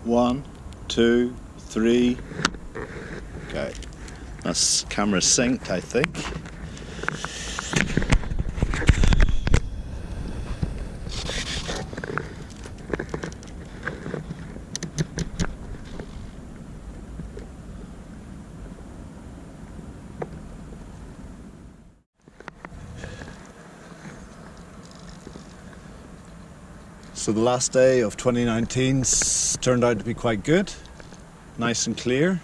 1, 2, 3. Okay, that's camera synced, I think. So the last day of 2019's turned out to be quite good, nice and clear.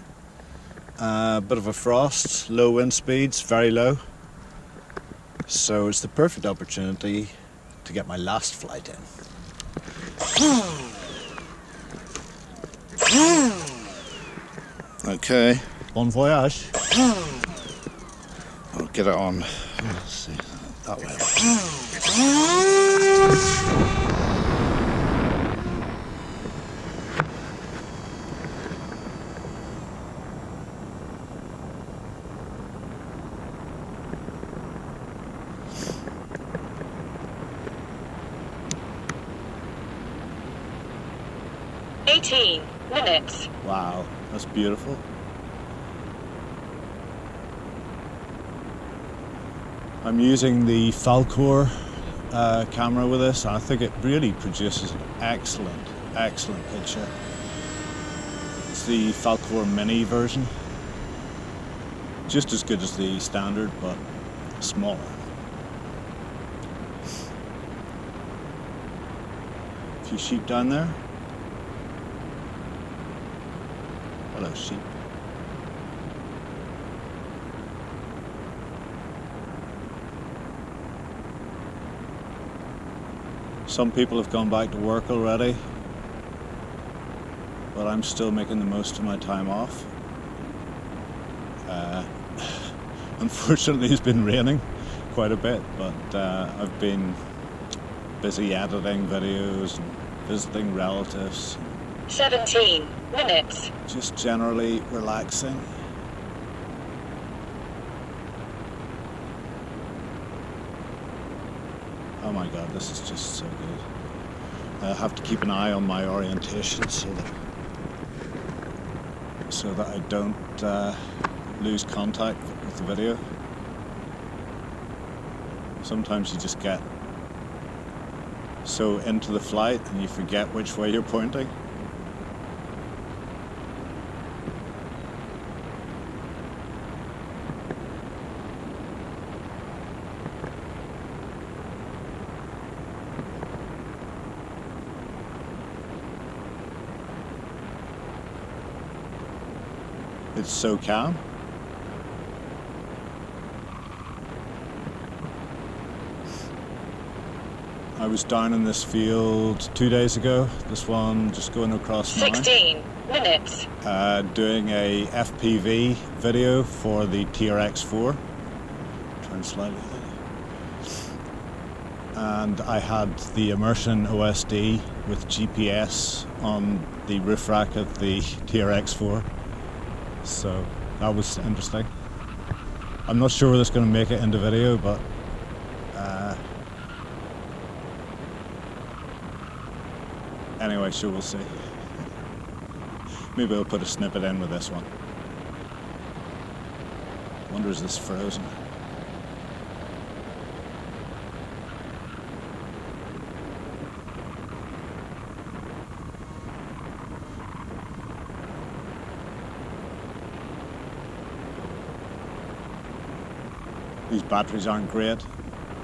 Bit of a frost, low wind speeds, very low. So it's the perfect opportunity to get my last flight in. Okay. Bon voyage. I'll get it on. Let's see, that way. 18 minutes. Wow, that's beautiful. I'm using the Falkor camera with this, and I think it really produces an excellent picture. It's the Falkor mini version. Just as good as the standard, but smaller. A few sheep down there. Hello, sheep. Some people have gone back to work already, but I'm still making the most of my time off. Unfortunately, it's been raining quite a bit, but I've been busy editing videos and visiting relatives. 17 minutes. Just generally relaxing. Oh my god, this is just so good. I have to keep an eye on my orientation so that I don't lose contact with the video. Sometimes you just get so into the flight and you forget which way you're pointing. It's so calm. I was down in this field 2 days ago. This one just going across now. 16 minutes. Doing a FPV video for the TRX4. Turn slightly. And I had the immersion OSD with GPS on the roof rack of the TRX4. So that was interesting. I'm not sure whether it's going to make it into video, but anyway, sure, we'll see. Maybe I'll put a snippet in with this one. I wonder, is this frozen? These batteries aren't great.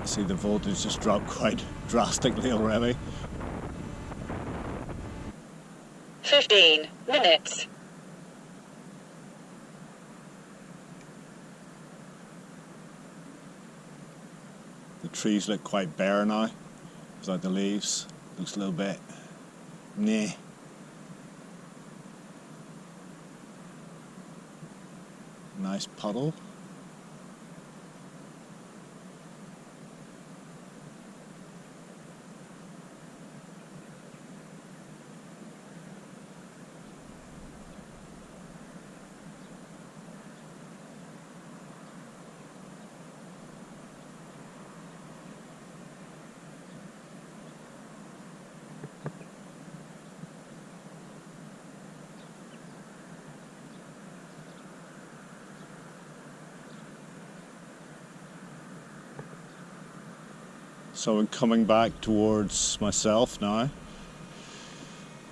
See, the voltage just dropped quite drastically already. 15 minutes. The trees look quite bare now, without the leaves. Looks a little bit meh. Nice puddle. So I'm coming back towards myself now.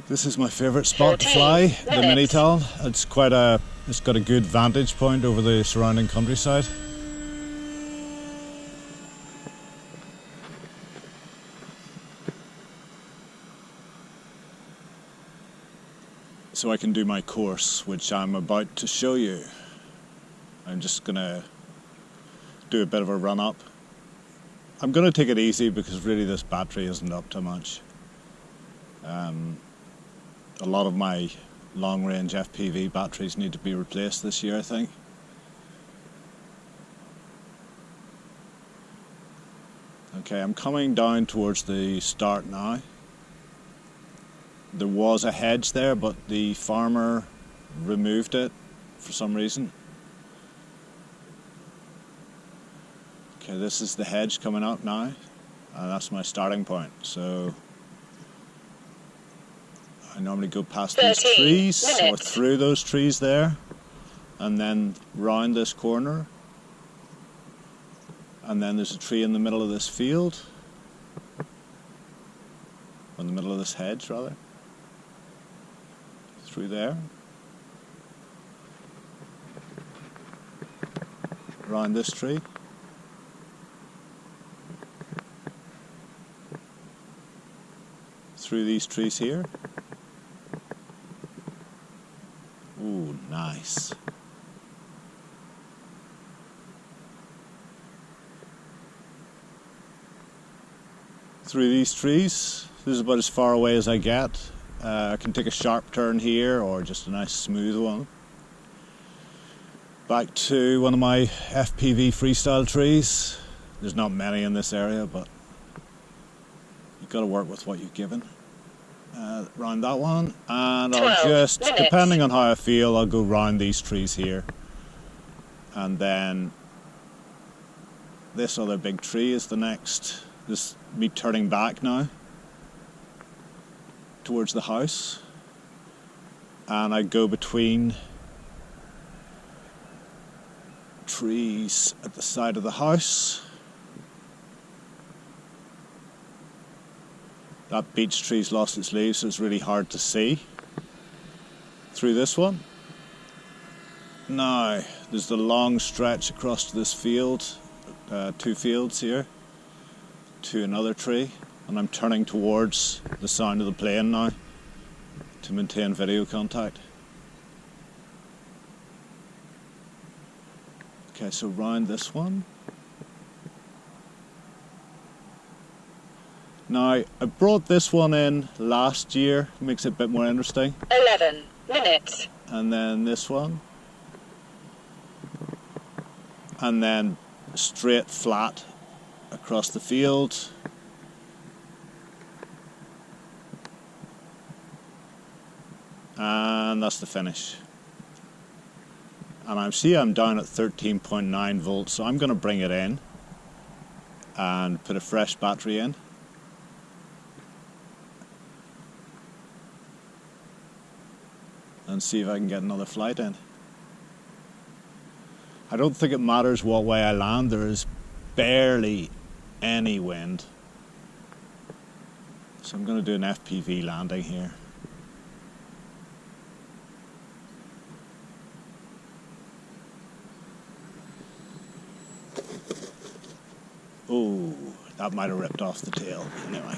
This is my favourite spot to fly, the mini Talon. It's got a good vantage point over the surrounding countryside. So I can do my course, which I'm about to show you. I'm just gonna do a bit of a run up. I'm gonna take it easy because really this battery isn't up to much. A lot of my long-range FPV batteries need to be replaced this year, I think. Okay, I'm coming down towards the start now. There was a hedge there, but the farmer removed it for some reason. Okay, this is the hedge coming up now, and that's my starting point. So I normally go past these trees, or through those trees there, and then round this corner. And then there's a tree in the middle of this field, or in the middle of this hedge rather. Through there. Around this tree. Through these trees here. Ooh, nice. Through these trees. This is about as far away as I get. I can take a sharp turn here or just a nice smooth one. Back to one of my FPV freestyle trees. There's not many in this area, but you've got to work with what you're given. Round that one, and I'll just, depending on how I feel, I'll go round these trees here. And then this other big tree is the next. This me turning back now towards the house, and I go between trees at the side of the house. That beech tree's lost its leaves, so it's really hard to see through this one. Now there's the long stretch across to this field, 2 fields here, to another tree. And I'm turning towards the sound of the plane now to maintain video contact. Okay, so round this one. Now, I brought this one in last year, makes it a bit more interesting. 11 minutes. And then this one. And then straight flat across the field. And that's the finish. And I'm down at 13.9 volts, so I'm going to bring it in and put a fresh battery in. And see if I can get another flight in. I don't think it matters what way I land, there is barely any wind. So I'm going to do an FPV landing here. Oh, that might have ripped off the tail. Anyway.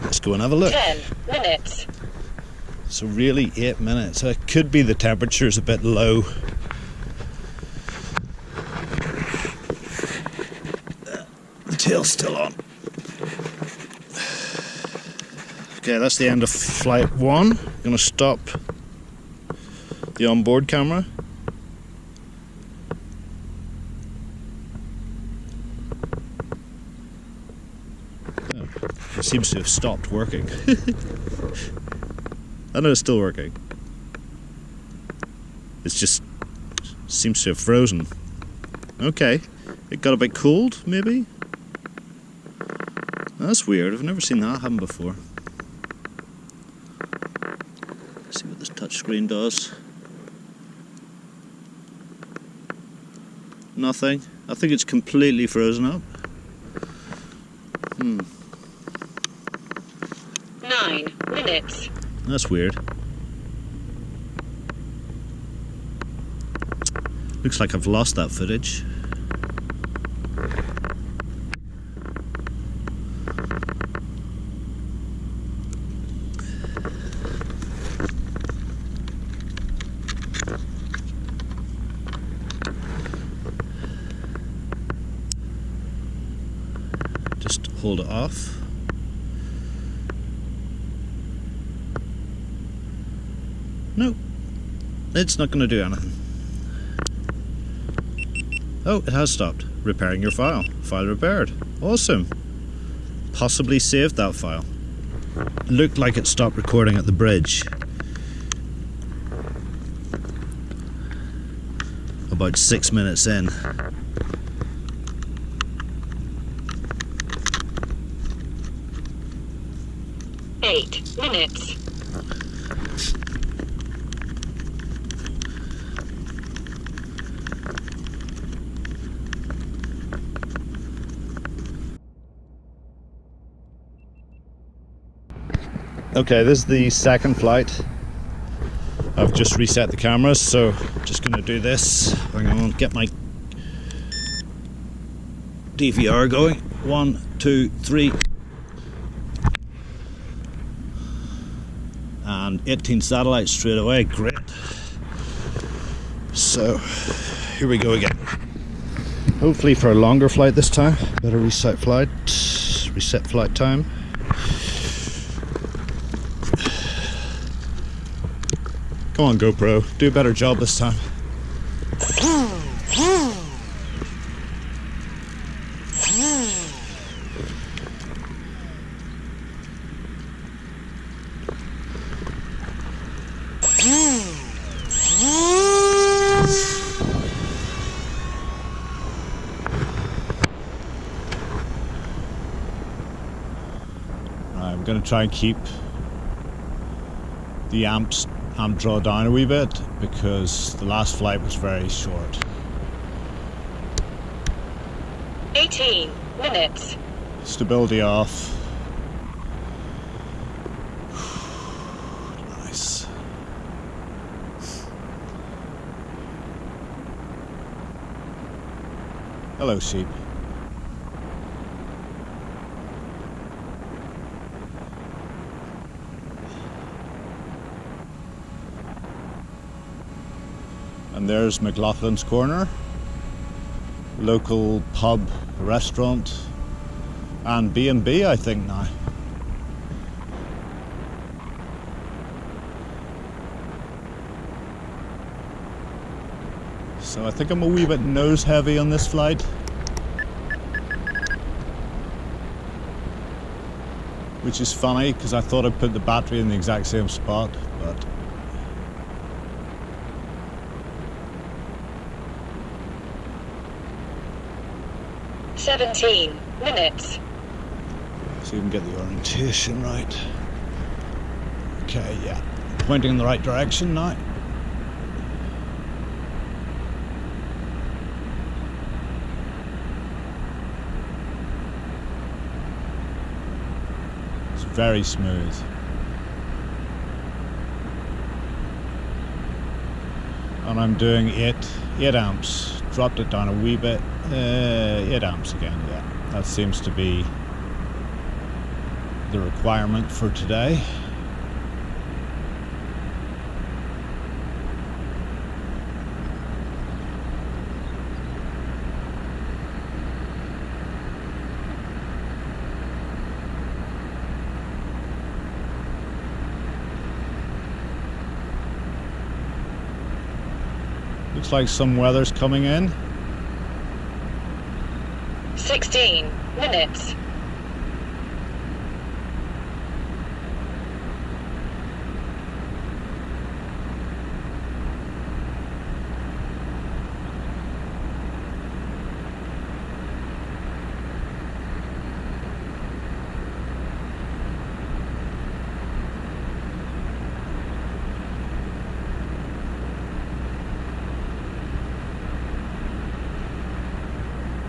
Let's go and have a look. 10 minutes. So really 8 minutes. It could be the temperature's a bit low. The tail's still on. Okay, that's the end of flight 1. I'm going to stop the onboard camera. It seems to have stopped working. I know it's still working. It's just seems to have frozen. Okay, it got a bit cold, maybe? That's weird, I've never seen that happen before. Let's see what this touchscreen does. Nothing. I think it's completely frozen up. 9 minutes. That's weird. Looks like I've lost that footage. Just hold it off. No, it's not going to do anything. Oh, it has stopped. Repairing your file. File repaired. Awesome. Possibly saved that file. Looked like it stopped recording at the bridge. About 6 minutes in. Eight minutes. Okay, this is the second flight. I've just reset the cameras, so just going to do this. Hang on, get my DVR going. 1, 2, 3. And 18 satellites straight away, great. So, here we go again. Hopefully for a longer flight this time. Better reset flight time. Come on, GoPro, do a better job this time. I'm going to try and keep the amp draw down a wee bit because the last flight was very short. 18 minutes. Stability off. Nice. Hello, sheep. And there's McLaughlin's Corner, local pub, restaurant, and B&B, I think now. So I think I'm a wee bit nose heavy on this flight, which is funny because I thought I'd put the battery in the exact same spot, but 17 minutes. so you can get the orientation right. Okay, yeah, pointing in the right direction now. It's very smooth. And I'm doing 8 amps. Dropped it down a wee bit. 8 amps again, yeah. That seems to be the requirement for today. Looks like some weather's coming in. 16 minutes.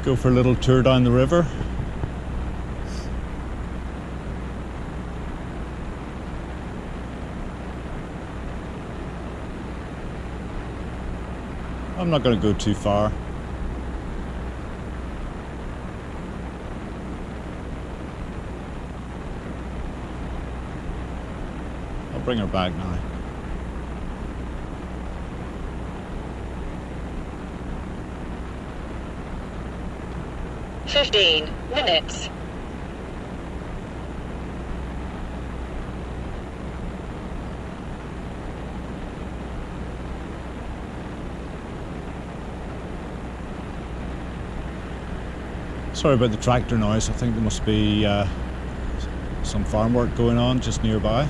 Go for a little tour down the river. I'm not going to go too far. I'll bring her back now. Fifteen minutes. Sorry about the tractor noise. I think there must be some farm work going on just nearby.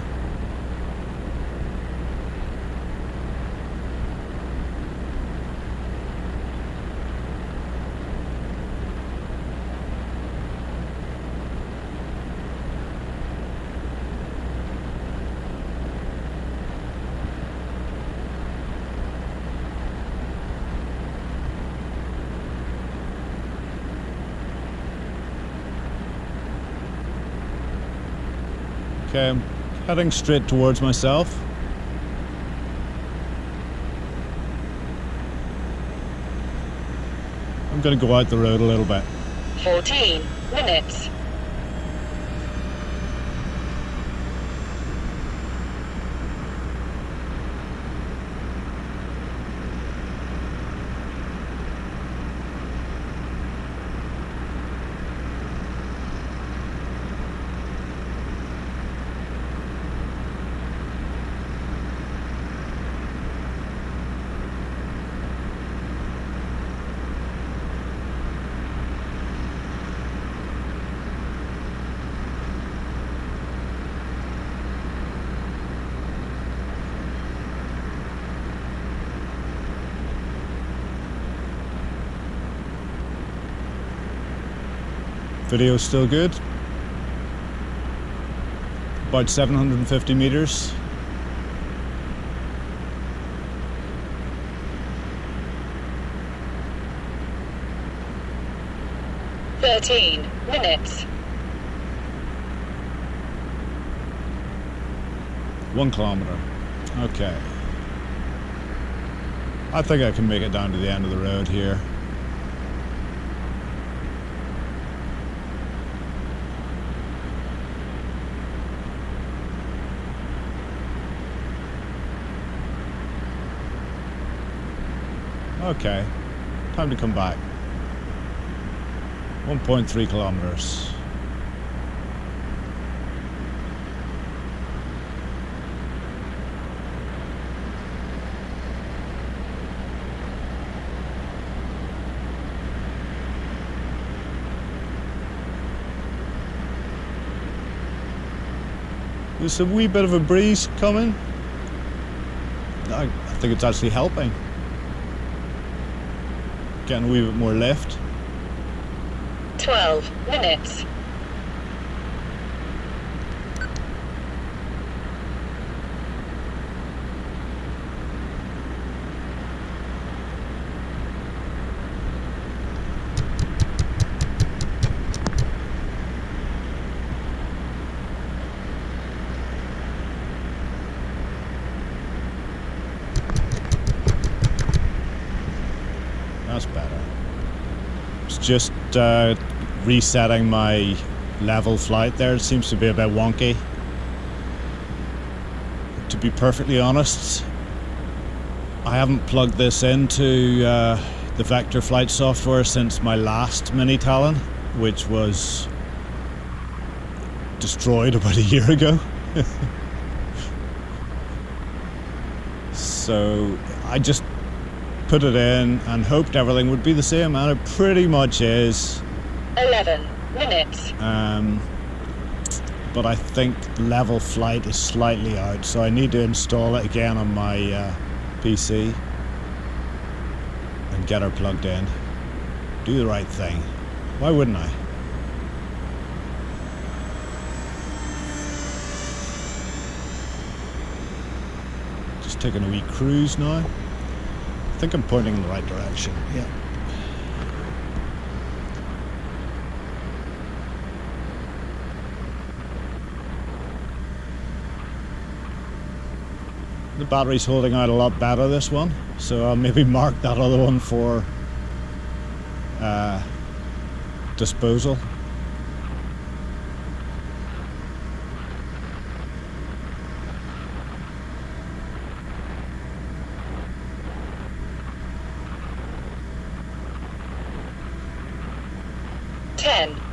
Okay, I'm heading straight towards myself. I'm going to go out the road a little bit. 14 minutes. Video's still good. About 750 meters. Thirteen minutes. 1 kilometer. Okay. I think I can make it down to the end of the road here. Okay, time to come back. 1.3 kilometers. There's a wee bit of a breeze coming. I think it's actually helping. Getting a wee bit more lift. 12 minutes. That's better. It's just resetting my level flight there. It seems to be a bit wonky. To be perfectly honest, I haven't plugged this into the vector flight software since my last mini Talon, which was destroyed about a year ago. So I just put it in and hoped everything would be the same, and it pretty much is. 11 minutes. But I think level flight is slightly out, so I need to install it again on my PC and get her plugged in. Do the right thing. Why wouldn't I? Just taking a wee cruise now. I think I'm pointing in the right direction. Yeah. The battery's holding out a lot better, this one, so I'll maybe mark that other one for disposal.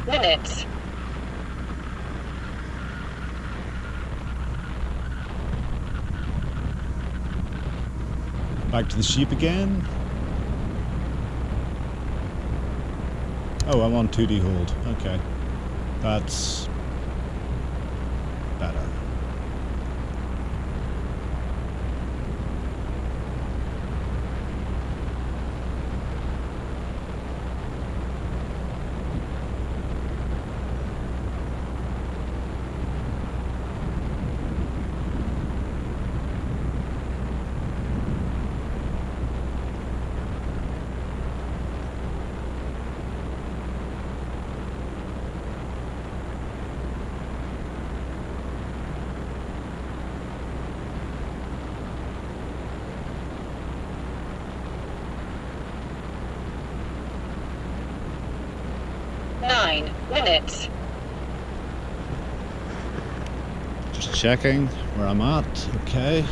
Minutes. Back to the sheep again. Oh, I'm on 2D hold. Okay. That's better. Minutes. Just checking where I'm at. Okay.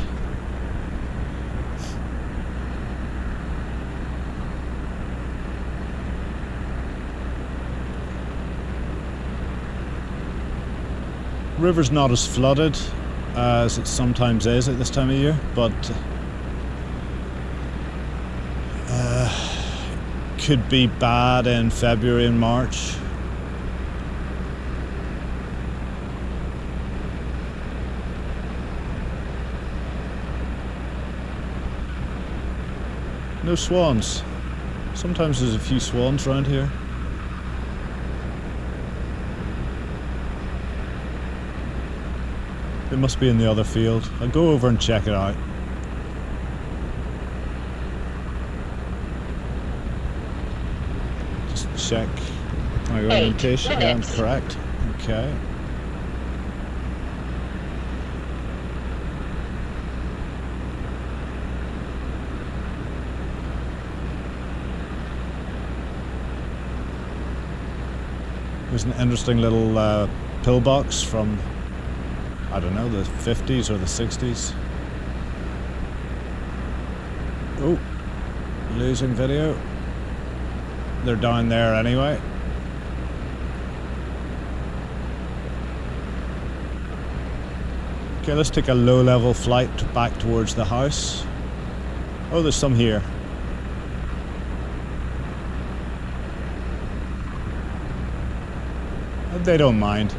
River's not as flooded as it sometimes is at this time of year, but could be bad in February and March. No swans. Sometimes there's a few swans around here. They must be in the other field. I'll go over and check it out. Just check my orientation. Yeah, I'm correct. Okay. There's an interesting little pillbox from, I don't know, the 50s or the 60s. Oh, losing video. They're down there anyway. Okay, let's take a low-level flight back towards the house. Oh, there's some here. They don't mind.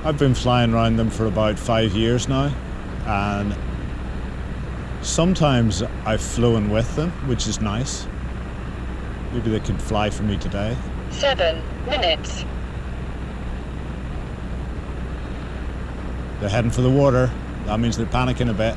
I've been flying around them for about 5 years now, and sometimes I've flown with them, which is nice. Maybe they could fly for me today. 7 minutes. They're heading for the water. That means they're panicking a bit.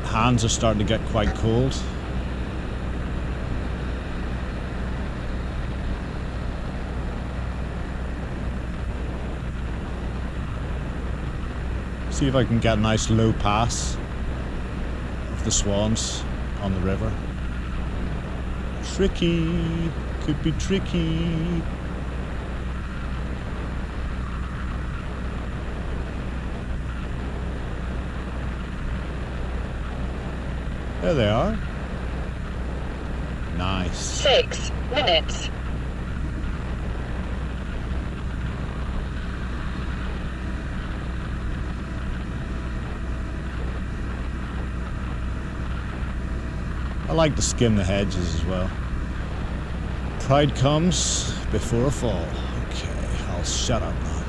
Hands are starting to get quite cold. See if I can get a nice low pass of the swans on the river. Tricky, could be tricky. There they are. Nice. 6 minutes. I like to skim the hedges as well. Pride comes before a fall. Okay, I'll shut up now.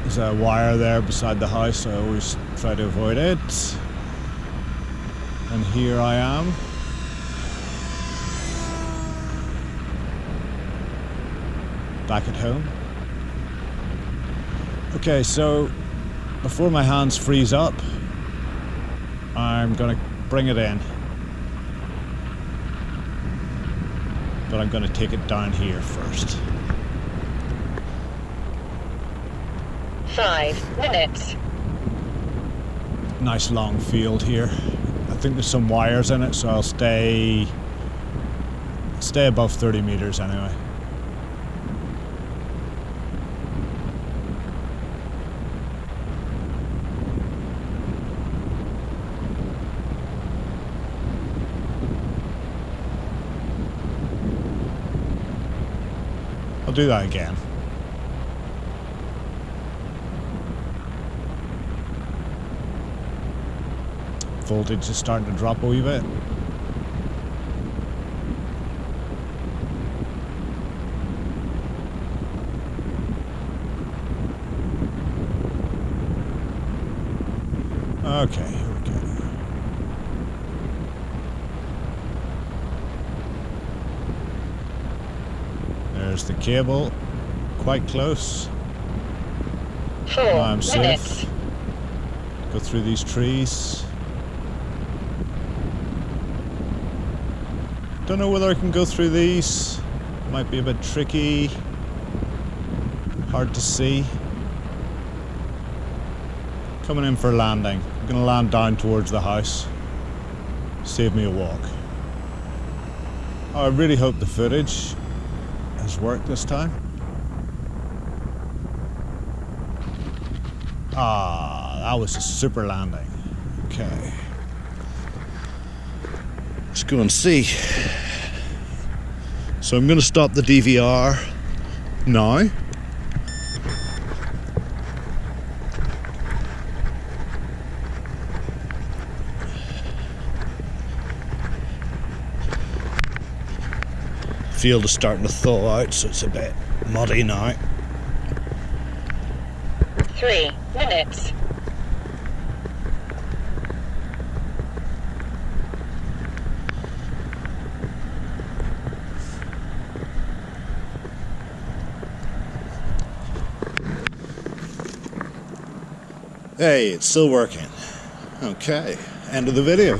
There's a wire there beside the house. I always try to avoid it. And here I am. back at home. Okay, so before my hands freeze up, I'm gonna bring it in. But I'm gonna take it down here first. 5 minutes. Nice long field here. I think there's some wires in it, so I'll stay above 30 meters anyway. I'll do that again. Voltage is starting to drop a wee bit. Okay, here we go. There's the cable, quite close. 4 Now I'm minutes. safe. Go through these trees. Don't know whether I can go through these. Might be a bit tricky. Hard to see. Coming in for landing. I'm gonna land down towards the house. Save me a walk. I really hope the footage has worked this time. Ah, that was a super landing. Okay. Let's go and see. So I'm going to stop the DVR now. Field is starting to thaw out, so it's a bit muddy now. 3 minutes. Hey, it's still working. Okay, end of the video.